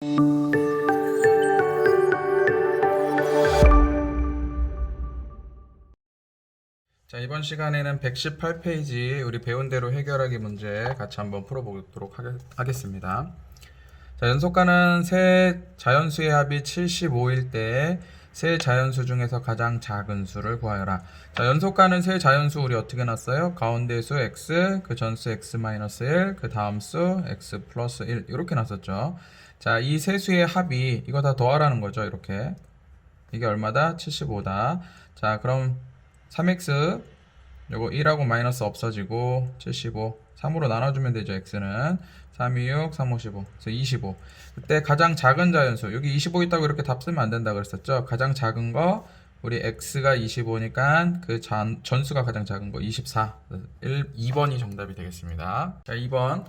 자, 이번 시간에는 118페이지 우리 배운 대로 해결하기 문제 같이 한번 풀어보도록 하겠습니다. 자, 연속가는 세 자연수의 합이 75일 때 세 자연수 중에서 가장 작은 수를 구하여라. 자, 연속가는 세 자연수 우리 어떻게 놨어요? 가운데 수 x, 그 전수 x-1, 그 다음 수 x 플러스 1 이렇게 놨었죠. 자, 이 세 수의 합이 이거 다 더하라는 거죠. 이렇게 이게 얼마다? 75다. 자, 그럼 3x 요거 1하고 마이너스 없어지고 75 3으로 나눠주면 되죠. x는 3, 2, 6, 3, 5, 15 그래서 25. 그때 가장 작은 자연수 여기 25 있다고 이렇게 답 쓰면 안 된다 그랬었죠. 가장 작은 거 우리 x가 25니까 그 전수가 가장 작은 거 24 2번이 정답이 되겠습니다. 자, 2번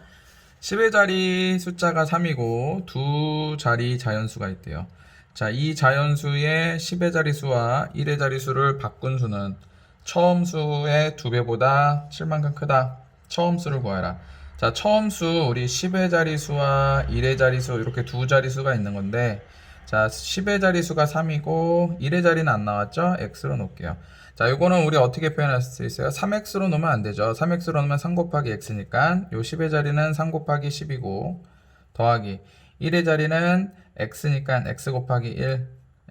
10의 자리 숫자가 3이고 두 자리 자연수가 있대요. 자, 이 자연수의 10의 자리수와 1의 자리수를 바꾼 수는 처음 수의 2배보다 7만큼 크다. 처음 수를 구하라. 자, 처음 수 우리 10의 자리수와 1의 자리수 이렇게 두 자리수가 있는 건데, 자, 10의 자리수가 3이고 1의 자리는 안 나왔죠? x로 놓을게요. 자, 이거는 우리 어떻게 표현할 수 있어요? 3x로 놓으면 안 되죠. 3x로 놓으면 3 곱하기 x니까 요 10의 자리는 3 곱하기 10이고 더하기 1의 자리는 x니까 x 곱하기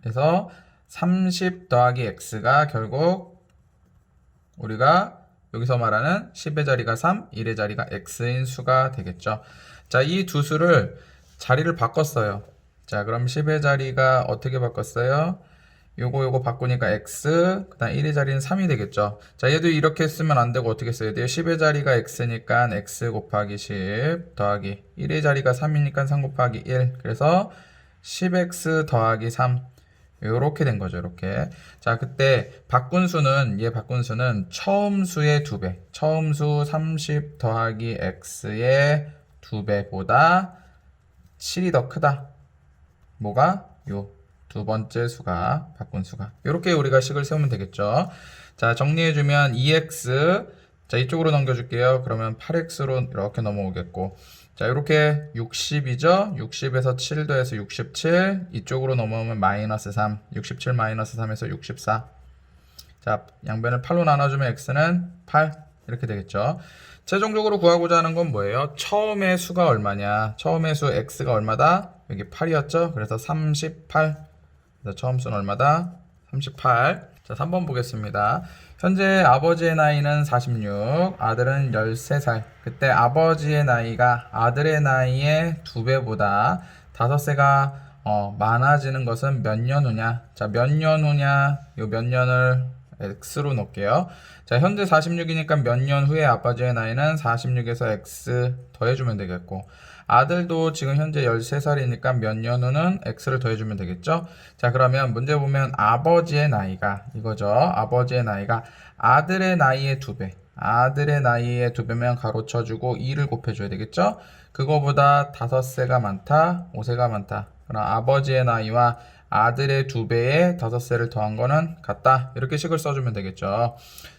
1에서 30 더하기 x가 결국 우리가 여기서 말하는 10의 자리가 3, 1의 자리가 x인 수가 되겠죠. 자, 이 두 수를 자리를 바꿨어요. 자, 그럼 10의 자리가 어떻게 바꿨어요? 요거 바꾸니까 x, 그 다음 1의 자리는 3이 되겠죠. 자, 얘도 이렇게 쓰면 안 되고 어떻게 써야 돼요? 10의 자리가 x니까 x 곱하기 10 더하기 1의 자리가 3이니까 3 곱하기 1 그래서 10x 더하기 3 요렇게 된 거죠. 이렇게. 자, 그때 바꾼 수는 처음 수의 2배. 처음 수 30 더하기 x의 2배보다 7이 더 크다. 뭐가? 요 두 번째 수가 바꾼 수가. 이렇게 우리가 식을 세우면 되겠죠. 자, 정리해주면 2x 자, 이쪽으로 넘겨줄게요. 그러면 8x로 이렇게 넘어오겠고, 자, 이렇게 60이죠. 60에서 7 더해서 67 이쪽으로 넘어오면 마이너스 3 67 마이너스 3에서 64. 자, 양변을 8로 나눠주면 x는 8 이렇게 되겠죠. 최종적으로 구하고자 하는 건 뭐예요? 처음의 수가 얼마냐? 처음의 수 x가 얼마다? 여기 8이었죠. 그래서 38. 그래서 처음 수는 얼마다? 38. 자, 3번 보겠습니다. 현재 아버지의 나이는 46, 아들은 13살. 그때 아버지의 나이가 아들의 나이의 2배보다 5세가 많아지는 것은 몇 년 후냐? 자, 몇 년 후냐? 요 몇 년을 x로 놓을게요. 자, 현재 46이니까 몇 년 후에 아버지의 나이는 46에서 x 더해주면 되겠고, 아들도 지금 현재 13살이니까 몇 년 후는 x를 더해주면 되겠죠. 자, 그러면 문제 보면 아버지의 나이가 이거죠. 아버지의 나이가 아들의 나이의 2배. 아들의 나이의 2배면 가로쳐주고 2를 곱해줘야 되겠죠. 그거보다 5세가 많다, 5세가 많다. 그럼 아버지의 나이와 아들의 2배에 5세를 더한 거는 같다. 이렇게 식을 써주면 되겠죠.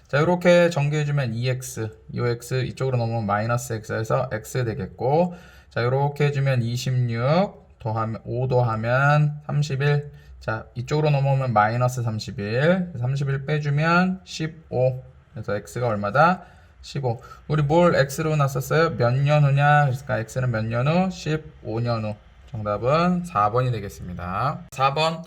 자, 이렇게 전개해주면 2x, 2x 이쪽으로 넘으면 마이너스 x에서 x 되겠고, 자, 이렇게 해주면 26 더하면 5 더하면 31. 자, 이쪽으로 넘어오면 마이너스 31. 31 빼주면 15. 그래서 x가 얼마다? 15. 우리 뭘 x로 놨었어요? 몇 년 후냐? 그러니까 x는 몇 년 후? 15년 후. 정답은 4번이 되겠습니다. 4번.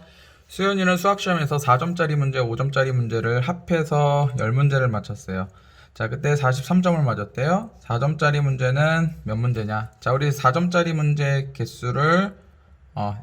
수연이는 수학시험에서 4점짜리 문제, 5점짜리 문제를 합해서 10문제를 맞췄어요. 자, 그때 43점을 맞았대요. 4점짜리 문제는 몇 문제냐? 자, 우리 4점짜리 문제 개수를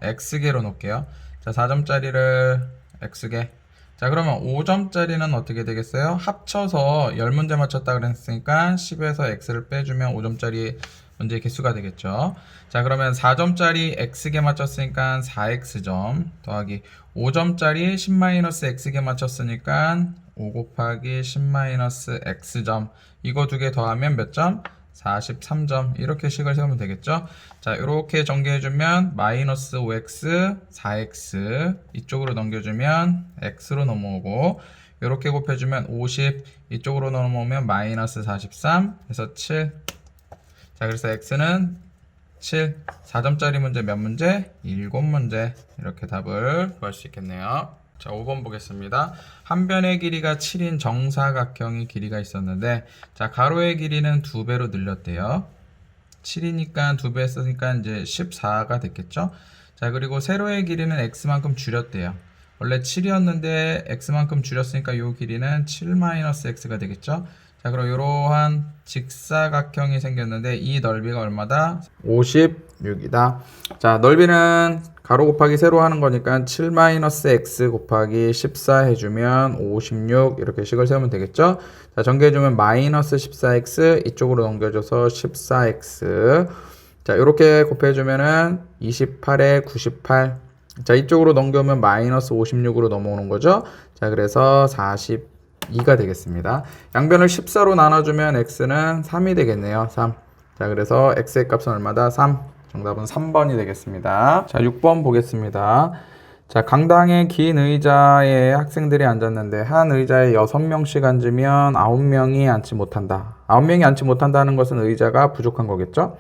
x개로 놓을게요. 자, 4점짜리를 x개. 자, 그러면 5점짜리는 어떻게 되겠어요? 합쳐서 10문제 맞췄다 그랬으니까 10에서 x를 빼주면 5점짜리 문제 개수가 되겠죠. 자, 그러면 4점짜리 x개 맞췄으니까 4x점 더하기 5점짜리 10-x개 맞췄으니까 5 곱하기 10-x점. 이거 두 개 더하면 몇 점? 43점. 이렇게 식을 세우면 되겠죠. 자, 이렇게 전개해주면 마이너스 5x, 4x 이쪽으로 넘겨주면 x로 넘어오고, 이렇게 곱해주면 50 이쪽으로 넘어오면 마이너스 43 해서 7. 자, 그래서 x는 7. 4점짜리 문제 몇 문제? 7문제. 이렇게 답을 구할 수 있겠네요. 자, 5번 보겠습니다. 한 변의 길이가 7인 정사각형의 길이가 있었는데, 자, 가로의 길이는 2배로 늘렸대요. 7이니까 2배 했으니까 이제 14가 됐겠죠? 자, 그리고 세로의 길이는 x만큼 줄였대요. 원래 7이었는데 x만큼 줄였으니까 이 길이는 7-x가 되겠죠? 자, 그럼 이러한 직사각형이 생겼는데 이 넓이가 얼마다? 56이다. 자, 넓이는 가로 곱하기 세로 하는 거니까 7-x 곱하기 14 해주면 56 이렇게 식을 세우면 되겠죠? 자, 전개해주면 마이너스 14x 이쪽으로 넘겨줘서 14x. 자, 이렇게 곱해주면은 28에 98. 자, 이쪽으로 넘겨오면 마이너스 56으로 넘어오는 거죠. 자, 그래서 42가 되겠습니다. 양변을 14로 나눠주면 x는 3이 되겠네요. 3. 자, 그래서 x의 값은 얼마다? 3. 정답은 3번이 되겠습니다. 자, 6번 보겠습니다. 자, 강당에 긴 의자에 학생들이 앉았는데 한 의자에 6명씩 앉으면 9명이 앉지 못한다. 9명이 앉지 못한다는 것은 의자가 부족한 거겠죠?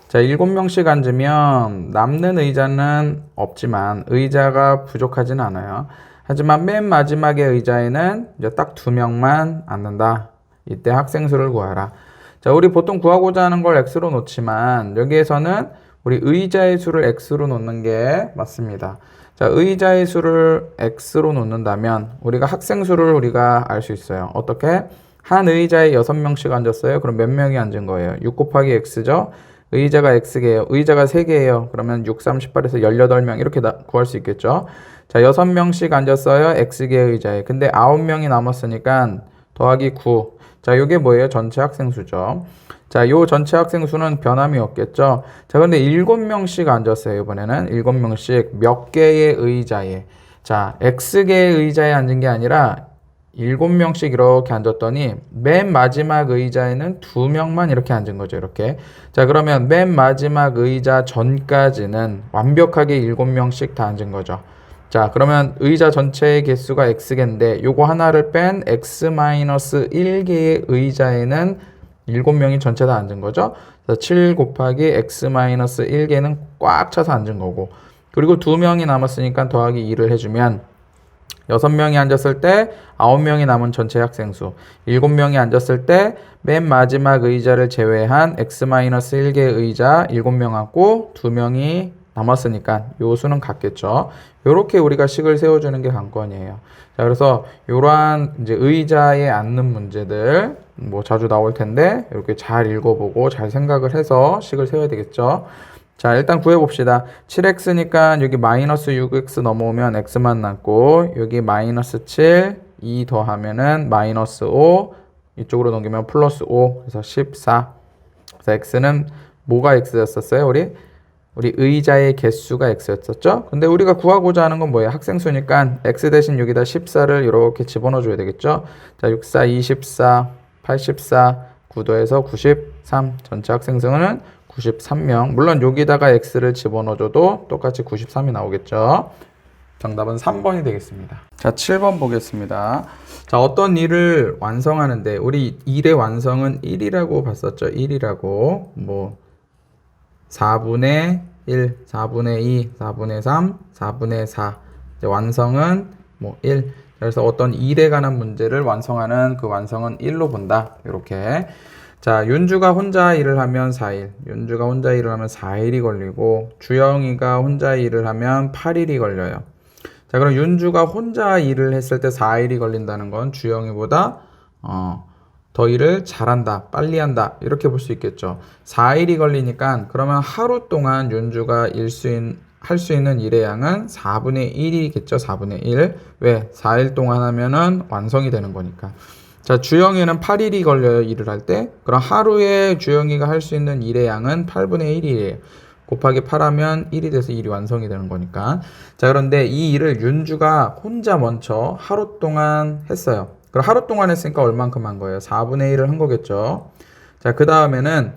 자, 7명씩 앉으면 남는 의자는 없지만 의자가 부족하진 않아요. 하지만 맨 마지막에 의자에는 이제 딱 2명만 앉는다. 이때 학생 수를 구하라. 자, 우리 보통 구하고자 하는 걸 x로 놓지만 여기에서는 우리 의자의 수를 x로 놓는 게 맞습니다. 자, 의자의 수를 x로 놓는다면 우리가 학생 수를 우리가 알 수 있어요. 어떻게? 한 의자에 6명씩 앉았어요. 그럼 몇 명이 앉은 거예요? 6 곱하기 x죠. 의자가 x개예요. 의자가 3개예요. 그러면 6, 38에서 18명 이렇게 구할 수 있겠죠. 자, 6명씩 앉았어요. x개의 의자에. 근데 9명이 남았으니까 더하기 9. 자, 이게 뭐예요? 전체 학생 수죠. 자, 요 전체 학생 수는 변함이 없겠죠. 자, 근데 7명씩 앉았어요. 이번에는 7명씩 몇 개의 의자에. 자, x개의 의자에 앉은 게 아니라 7명씩 이렇게 앉았더니 맨 마지막 의자에는 2명만 이렇게 앉은 거죠. 이렇게. 자, 그러면 맨 마지막 의자 전까지는 완벽하게 7명씩 다 앉은 거죠. 자, 그러면 의자 전체의 개수가 x개인데 요거 하나를 뺀 x-1개의 의자에는 7명이 전체 다 앉은 거죠. 그래서 7 곱하기 x-1개는 꽉 차서 앉은 거고, 그리고 2명이 남았으니까 더하기 2를 해주면 6명이 앉았을 때 9명이 남은 전체 학생 수, 7명이 앉았을 때 맨 마지막 의자를 제외한 x-1개 의자 7명 앉고 2명이 남았으니까 요 수는 같겠죠. 요렇게 우리가 식을 세워주는 게 관건이에요. 자, 그래서 요러한 이제 의자에 앉는 문제들 뭐 자주 나올 텐데 이렇게 잘 읽어보고 잘 생각을 해서 식을 세워야 되겠죠. 자, 일단 구해봅시다. 7x니까 여기 마이너스 6x 넘어오면 x만 남고 여기 마이너스 7, 2 더하면은 마이너스 5, 이쪽으로 넘기면 플러스 5, 그래서 14. 그래서 x는 뭐가 x였었어요? 우리 의자의 개수가 x였었죠? 근데 우리가 구하고자 하는 건 뭐예요? 학생 수니까 x 대신 여기다 14를 이렇게 집어넣어 줘야 되겠죠? 자, 6, 4, 24, 84, 9 더해서 93. 전체 학생 수는 93명. 물론 여기다가 x를 집어넣어줘도 똑같이 93이 나오겠죠. 정답은 3번이 되겠습니다. 자, 7번 보겠습니다. 자, 어떤 일을 완성하는데 우리 일의 완성은 1이라고 봤었죠. 1이라고. 뭐 4분의 1, 4분의 2, 4분의 3, 4분의 4. 이제 완성은 뭐 1. 그래서 어떤 일에 관한 문제를 완성하는 그 완성은 1로 본다. 이렇게. 자, 윤주가 혼자 일을 하면 4일, 윤주가 혼자 일을 하면 4일이 걸리고 주영이가 혼자 일을 하면 8일이 걸려요. 자, 그럼 윤주가 혼자 일을 했을 때 4일이 걸린다는 건 주영이보다 더 일을 잘한다, 빨리 한다 이렇게 볼 수 있겠죠. 4일이 걸리니까 그러면 하루 동안 윤주가 할 수 있는 일의 양은 4분의 1이겠죠. 4분의 1. 왜? 4일 동안 하면은 완성이 되는 거니까. 자, 주영이는 8일이 걸려요, 일을 할 때. 그럼 하루에 주영이가 할 수 있는 일의 양은 8분의 1이에요. 곱하기 8하면 1이 돼서 일이 완성이 되는 거니까. 자, 그런데 이 일을 윤주가 혼자 먼저 하루 동안 했어요. 그럼 하루 동안 했으니까 얼만큼 한 거예요? 4분의 1을 한 거겠죠. 자, 그 다음에는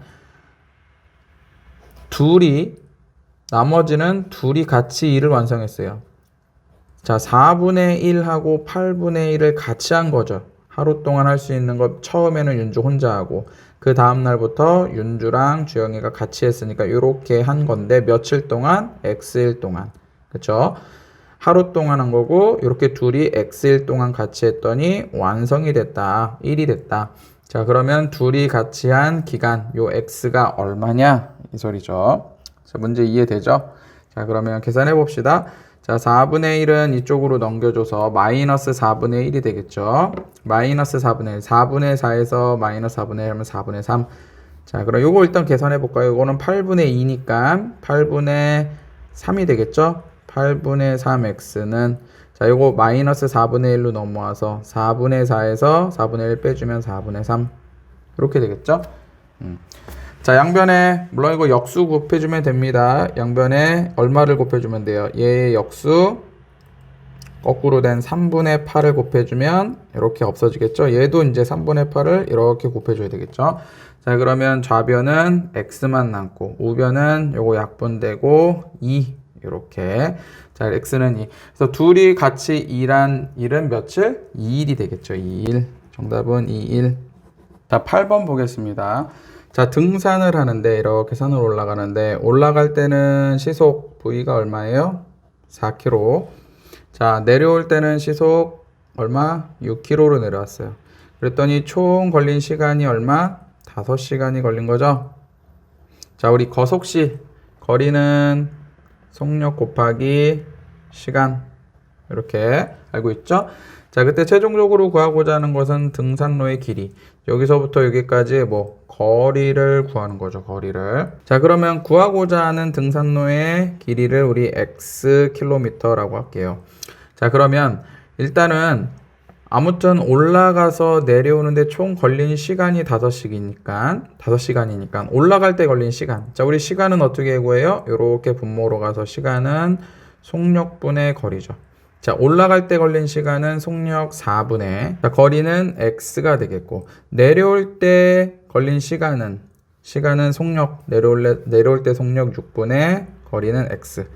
나머지는 둘이 같이 일을 완성했어요. 자, 4분의 1하고 8분의 1을 같이 한 거죠. 하루 동안 할 수 있는 거 처음에는 윤주 혼자 하고 그 다음 날부터 윤주랑 주영이가 같이 했으니까 이렇게 한 건데 며칠 동안? X일 동안. 그쵸? 하루 동안 한 거고 이렇게 둘이 X일 동안 같이 했더니 완성이 됐다. 1이 됐다. 자, 그러면 둘이 같이 한 기간 요 X가 얼마냐? 이 소리죠. 자, 문제 이해되죠? 자, 그러면 계산해 봅시다. 자, 4분의 1은 이쪽으로 넘겨줘서 마이너스 4분의 1이 되겠죠. 마이너스 4분의 1. 4분의 4에서 마이너스 4분의 1 하면 4분의 3. 자, 그럼 요거 일단 계산해 볼까요? 요거는 8분의 2니까 8분의 3이 되겠죠. 8분의 3x는 자, 요거 마이너스 4분의 1로 넘어와서 4분의 4에서 4분의 1 빼주면 4분의 3 이렇게 되겠죠. 자, 양변에 물론 이거 역수 곱해주면 됩니다. 양변에 얼마를 곱해주면 돼요? 얘의 역수 거꾸로 된 3분의 8을 곱해주면 이렇게 없어지겠죠. 얘도 이제 3분의 8을 이렇게 곱해줘야 되겠죠. 자, 그러면 좌변은 x만 남고 우변은 요거 약분되고 2 이렇게. 자, x는 2. 그래서 둘이 같이 일한 일은 며칠? 2일이 되겠죠. 2일. 정답은 2일. 자, 8번 보겠습니다. 자, 등산을 하는데 이렇게 산을 올라가는데 올라갈 때는 시속 V가 얼마예요? 4km. 자, 내려올 때는 시속 얼마? 6km로 내려왔어요. 그랬더니 총 걸린 시간이 얼마? 5시간이 걸린 거죠. 자, 우리 거속시 거리는 속력 곱하기 시간 이렇게 알고 있죠? 자, 그때 최종적으로 구하고자 하는 것은 등산로의 길이. 여기서부터 여기까지 뭐 거리를 구하는 거죠. 거리를. 자, 그러면 구하고자 하는 등산로의 길이를 우리 x 킬로미터라고 할게요. 자, 그러면 일단은 아무튼 올라가서 내려오는데 총 걸린 시간이 5시간이니까 올라갈 때 걸린 시간. 자, 우리 시간은 어떻게 구해요? 이렇게 분모로 가서 시간은 속력분의 거리죠. 자, 올라갈 때 걸린 시간은 속력 4분의, 자, 거리는 x가 되겠고, 내려올 때 걸린 시간은 속력, 내려올 때 속력 6분의, 거리는 x.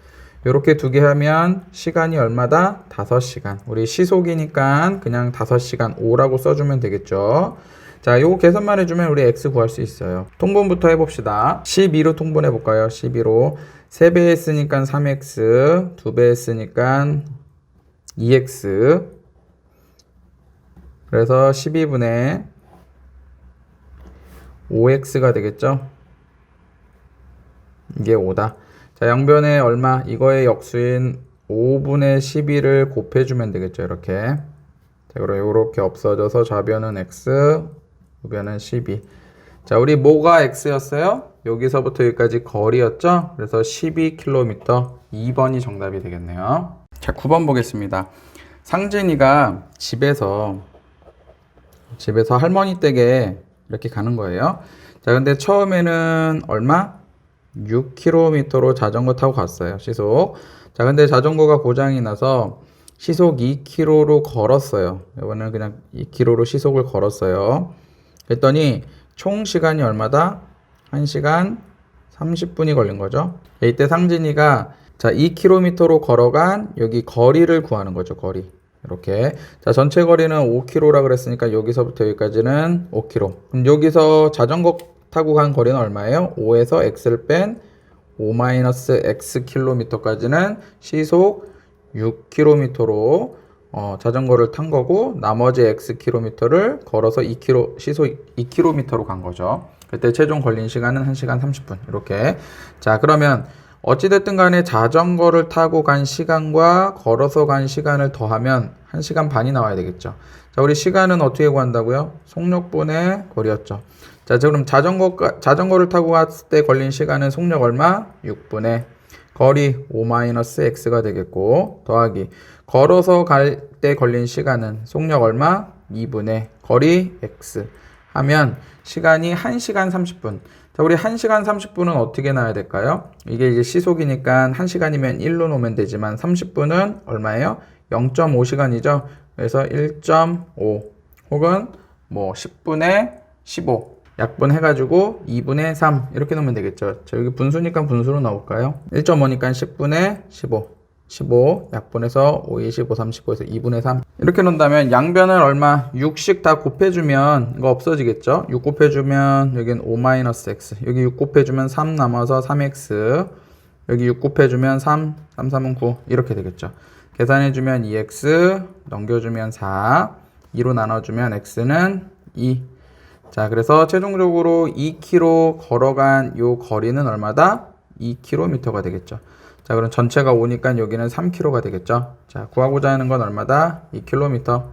이렇게 두 개 하면 시간이 얼마다? 5시간. 우리 시속이니까 그냥 5시간 5라고 써주면 되겠죠. 자, 요거 계산만 해주면 우리 x 구할 수 있어요. 통분부터 해봅시다. 12로 통분해볼까요? 12로. 3배 했으니까 3x, 2배 했으니까 2x. 그래서 12분의 5x가 되겠죠? 이게 5다. 자, 양변에 얼마? 이거의 역수인 5분의 12를 곱해주면 되겠죠, 이렇게. 자, 그럼 이렇게 없어져서 좌변은 x, 우변은 12. 자, 우리 뭐가 x였어요? 여기서부터 여기까지 거리였죠? 그래서 12km. 2번이 정답이 되겠네요. 자, 9번 보겠습니다. 상진이가 집에서 할머니 댁에 이렇게 가는 거예요. 자, 근데 처음에는 얼마? 6km로 자전거 타고 갔어요. 시속. 자, 근데 자전거가 고장이 나서 시속 2km로 걸었어요. 이번에는 그냥 2km로 시속을 걸었어요. 그랬더니 총 시간이 얼마다? 1시간 30분이 걸린 거죠. 이때 상진이가 자, 2km로 걸어간 여기 거리를 구하는 거죠. 거리. 이렇게. 자, 전체 거리는 5km라 그랬으니까 여기서부터 여기까지는 5km. 그럼 여기서 자전거 타고 간 거리는 얼마예요? 5에서 x를 뺀 5-x 킬로미터까지는 시속 6km로 자전거를 탄 거고 나머지 x 킬로미터를 걸어서 2km, 시속 2km로 간 거죠. 그때 최종 걸린 시간은 1시간 30분. 이렇게. 자, 그러면 어찌됐든 간에 자전거를 타고 간 시간과 걸어서 간 시간을 더하면 1시간 반이 나와야 되겠죠. 자, 우리 시간은 어떻게 구한다고요? 속력분의 거리였죠. 자, 그럼 자전거를 타고 갔을 때 걸린 시간은 속력 얼마? 6분의 거리 5-x가 되겠고 더하기 걸어서 갈 때 걸린 시간은 속력 얼마? 2분의 거리 x 하면 시간이 1시간 30분. 자, 우리 1시간 30분은 어떻게 나야 될까요? 이게 이제 시속이니까 1시간이면 1로 놓으면 되지만 30분은 얼마예요? 0.5시간이죠. 그래서 1.5 혹은 뭐 10분의 15 약분해가지고 2분의 3 이렇게 놓으면 되겠죠. 자, 여기 분수니까 분수로 넣을까요? 1.5니까 10분의 15 15 약분해서 5, 20, 5, 39에서 2분의 3 이렇게 놓는다면 양변을 얼마 6씩 다 곱해주면 이거 없어지겠죠. 6 곱해주면 여긴 5-x 여기 6 곱해주면 3 남아서 3x 여기 6 곱해주면 3 3은 9 이렇게 되겠죠. 계산해주면 2x 넘겨주면 4 2로 나눠주면 x는 2. 자, 그래서 최종적으로 2km 걸어간 요 거리는 얼마다? 2km가 되겠죠. 자, 그럼 전체가 5니까 여기는 3km가 되겠죠. 자, 구하고자 하는 건 얼마다? 2km.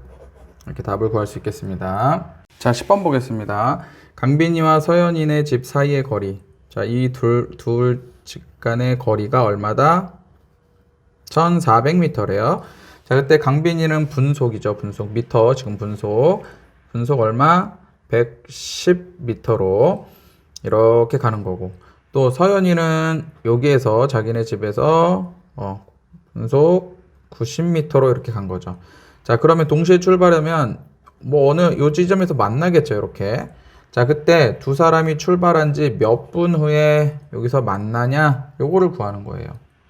이렇게 답을 구할 수 있겠습니다. 자, 10번 보겠습니다. 강빈이와 서연이네 집 사이의 거리. 자, 이 둘 집 간의 거리가 얼마다? 1400m래요. 자, 그때 강빈이는 분속이죠. 분속. 미터, 지금 분속. 분속 얼마? 110m로 이렇게 가는 거고. 또 서연이는 여기에서 자기네 집에서 분속 90m로 이렇게 간 거죠. 자, 그러면 동시에 출발하면 뭐 어느 요 지점에서 만나겠죠, 이렇게. 자, 그때 두 사람이 출발한 지 몇 분 후에 여기서 만나냐? 요거를 구하는 거예요.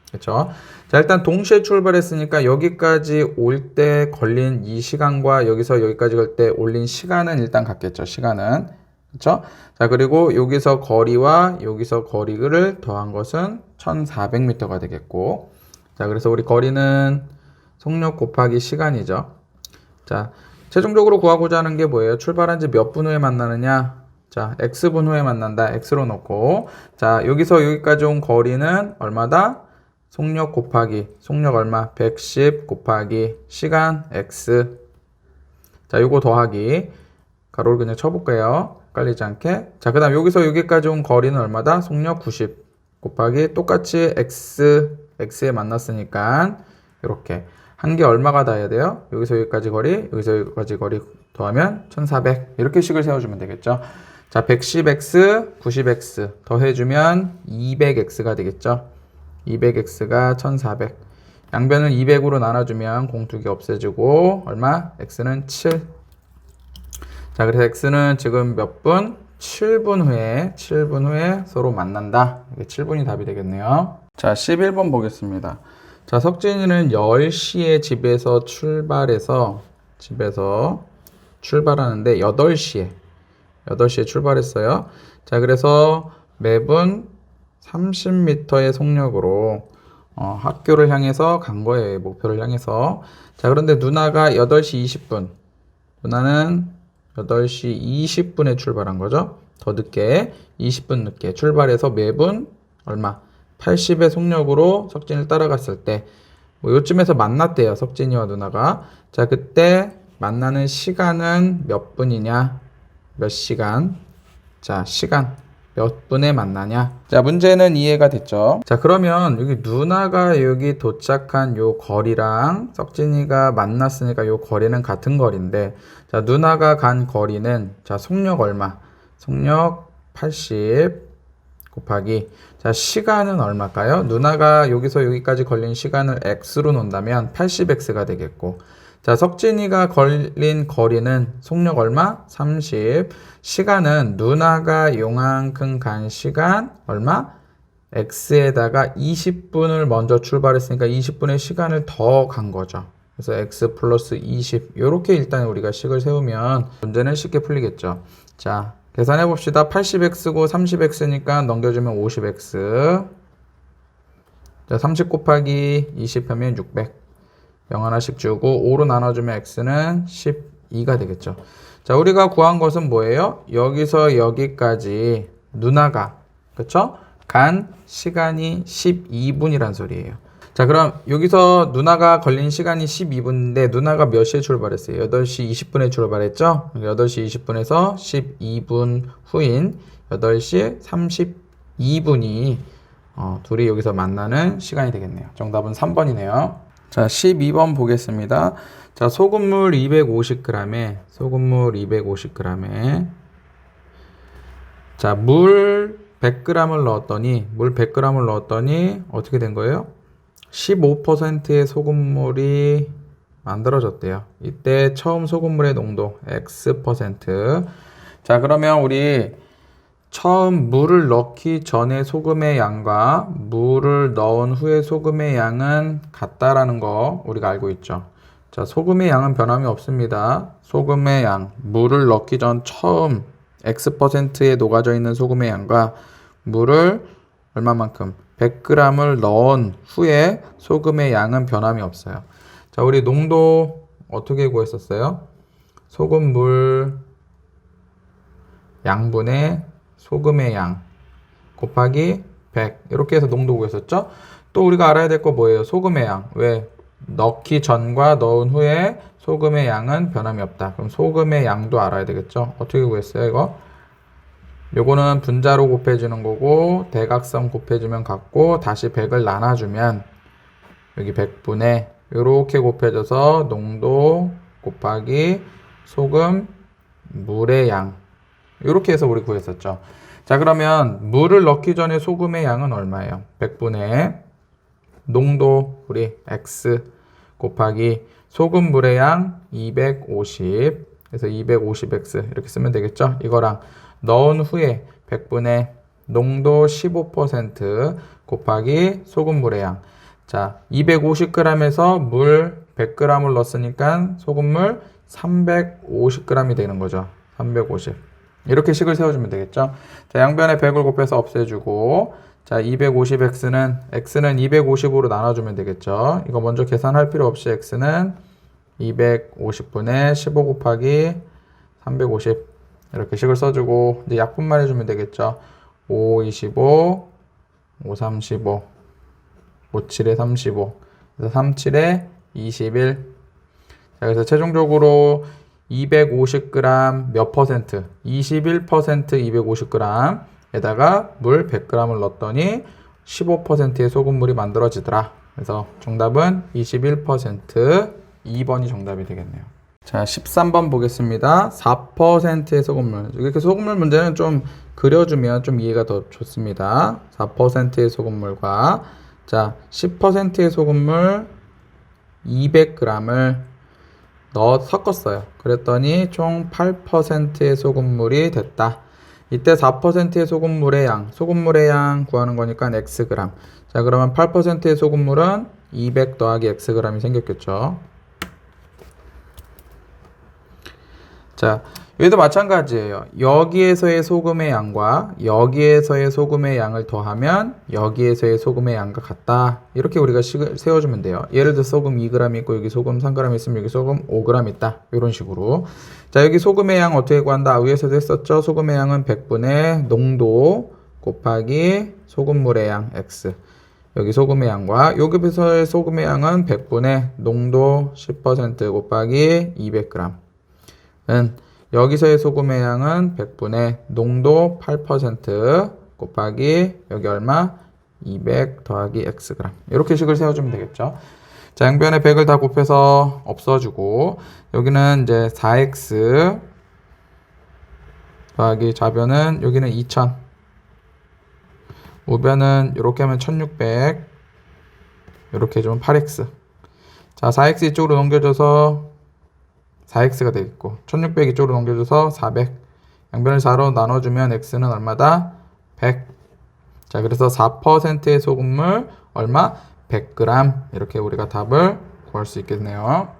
그렇죠? 자, 일단 동시에 출발했으니까 여기까지 올 때 걸린 이 시간과 여기서 여기까지 갈 때 올린 시간은 일단 같겠죠. 시간은. 그렇죠? 자, 그리고 여기서 거리와 여기서 거리를 더한 것은 1400m가 되겠고. 자, 그래서 우리 거리는 속력 곱하기 시간이죠. 자, 최종적으로 구하고자 하는 게 뭐예요? 출발한 지 몇 분 후에 만나느냐? 자, x분 후에 만난다. x로 놓고. 자, 여기서 여기까지 온 거리는 얼마다? 속력 곱하기 속력 얼마? 110 곱하기 시간 x. 자, 요거 더하기 가로를 그냥 쳐볼게요. 헷갈리지 않게. 자, 그 다음 여기서 여기까지 온 거리는 얼마다? 속력 90 곱하기 똑같이 x에 만났으니까 이렇게 한 개 얼마가 닿아야 돼요? 여기서 여기까지 거리, 여기서 여기까지 거리 더하면 1400 이렇게 식을 세워주면 되겠죠. 자, 110x, 90x 더해주면 200x가 되겠죠. 200x가 1400. 양변을 200으로 나눠주면 공투기 없애지고 얼마? x는 7. 자, 그래서 x는 지금 몇 분? 7분 후에 서로 만난다. 이게 7분이 답이 되겠네요. 자, 11번 보겠습니다. 자, 석진이는 10시에 집에서 출발하는데 8시에 출발했어요. 자, 그래서 매분 30m의 속력으로 학교를 향해서 간 거예요. 목표를 향해서. 자, 그런데 누나가 8시 20분. 누나는 8시 20분에 출발한 거죠. 더 늦게 20분 늦게 출발해서 매분 얼마? 80의 속력으로 석진을 따라갔을 때 뭐 요쯤에서 만났대요. 석진이와 누나가. 자, 그때 만나는 시간은 몇 분이냐? 몇 시간? 자, 시간. 몇 분에 만나냐? 자, 문제는 이해가 됐죠? 자, 그러면 여기 누나가 여기 도착한 요 거리랑 석진이가 만났으니까 요 거리는 같은 거리인데, 자, 누나가 간 거리는, 자, 속력 얼마? 속력 80 곱하기, 자, 시간은 얼마일까요? 누나가 여기서 여기까지 걸린 시간을 x로 놓는다면 80x가 되겠고, 자, 석진이가 걸린 거리는 속력 얼마? 30. 시간은 누나가 요만큼 간 시간 얼마? x에다가 20분을 먼저 출발했으니까 20분의 시간을 더 간 거죠. 그래서 x 플러스 20. 요렇게 일단 우리가 식을 세우면 문제는 쉽게 풀리겠죠. 자, 계산해 봅시다. 80x고 30x니까 넘겨주면 50x. 자, 30 곱하기 20 하면 600. 0 하나씩 주고 5로 나눠주면 x는 12가 되겠죠. 자, 우리가 구한 것은 뭐예요? 여기서 여기까지 누나가, 그쵸? 간 시간이 12분이란 소리예요. 자, 그럼 여기서 누나가 걸린 시간이 12분인데 누나가 몇 시에 출발했어요? 8시 20분에 출발했죠? 8시 20분에서 12분 후인 8시 32분이 둘이 여기서 만나는 시간이 되겠네요. 정답은 3번이네요. 자, 12번 보겠습니다. 자, 소금물 250g에 자, 물 100g을 넣었더니 어떻게 된 거예요? 15%의 소금물이 만들어졌대요. 이때 처음 소금물의 농도 X%. 자, 그러면 우리 처음 물을 넣기 전에 소금의 양과 물을 넣은 후에 소금의 양은 같다라는 거 우리가 알고 있죠. 자, 소금의 양은 변함이 없습니다. 소금의 양, 물을 넣기 전 처음 X%에 녹아져 있는 소금의 양과 물을 얼마만큼 100g을 넣은 후에 소금의 양은 변함이 없어요. 자, 우리 농도 어떻게 구했었어요? 소금물 양분의 소금의 양 곱하기 100 이렇게 해서 농도 구했었죠. 또 우리가 알아야 될 거 뭐예요? 소금의 양. 왜? 넣기 전과 넣은 후에 소금의 양은 변함이 없다. 그럼 소금의 양도 알아야 되겠죠. 어떻게 구했어요 이거? 요거는 분자로 곱해주는 거고 대각선 곱해주면 같고 다시 100을 나눠주면 여기 100분의 이렇게 곱해져서 농도 곱하기 소금 물의 양 이렇게 해서 우리 구했었죠. 자, 그러면 물을 넣기 전에 소금의 양은 얼마예요? 100분의 농도 우리 X 곱하기 소금 물의 양 250 그래서 250X 이렇게 쓰면 되겠죠. 이거랑 넣은 후에 100분의 농도 15% 곱하기 소금 물의 양. 자, 250g에서 물 100g을 넣었으니까 소금물 350g이 되는 거죠. 350. 이렇게 식을 세워주면 되겠죠. 자, 양변에 100을 곱해서 없애주고, 자, 250x는, x는 250으로 나눠주면 되겠죠. 이거 먼저 계산할 필요 없이 x는 250분의 15 곱하기 350. 이렇게 식을 써주고, 이제 약분만 해주면 되겠죠. 5, 25, 5, 35, 5, 7에 35. 그래서 3, 7에 21. 자, 그래서 최종적으로 250g 몇 퍼센트? 21% 250g에다가 물 100g을 넣었더니 15%의 소금물이 만들어지더라. 그래서 정답은 21% 2번이 정답이 되겠네요. 자, 13번 보겠습니다. 4%의 소금물. 이렇게 소금물 문제는 좀 그려주면 좀 이해가 더 좋습니다. 4%의 소금물과 자, 10%의 소금물 200g을 섞었어요. 그랬더니 총 8%의 소금물이 됐다. 이때 4%의 소금물의 양 구하는 거니까 xg. 자, 그러면 8%의 소금물은 200 더하기 xg이 생겼겠죠. 자, 여기도 마찬가지예요. 여기에서의 소금의 양과 여기에서의 소금의 양을 더하면 여기에서의 소금의 양과 같다. 이렇게 우리가 식을 세워주면 돼요. 예를 들어 소금 2g 있고 여기 소금 3g 있으면 여기 소금 5g 있다. 이런 식으로. 자, 여기 소금의 양 어떻게 구한다? 위에서도 했었죠. 소금의 양은 100분의 농도 곱하기 소금물의 양 x. 여기 소금의 양과 여기에서의 소금의 양은 100분의 농도 10% 곱하기 200g. 여기서의 소금의 양은 100분의 농도 8% 곱하기 여기 얼마? 200 더하기 xg. 이렇게 식을 세워주면 되겠죠. 자, 양변에 100을 다 곱해서 없어주고 여기는 이제 4x 더하기 좌변은 여기는 2000 우변은 이렇게 하면 1600 이렇게 해주면 8x. 자, 4x 이쪽으로 넘겨줘서 4x가 되겠고 1600 이쪽으로 넘겨줘서 400. 양변을 4로 나눠주면 x는 얼마다? 100. 자, 그래서 4%의 소금물 얼마? 100g. 이렇게 우리가 답을 구할 수 있겠네요.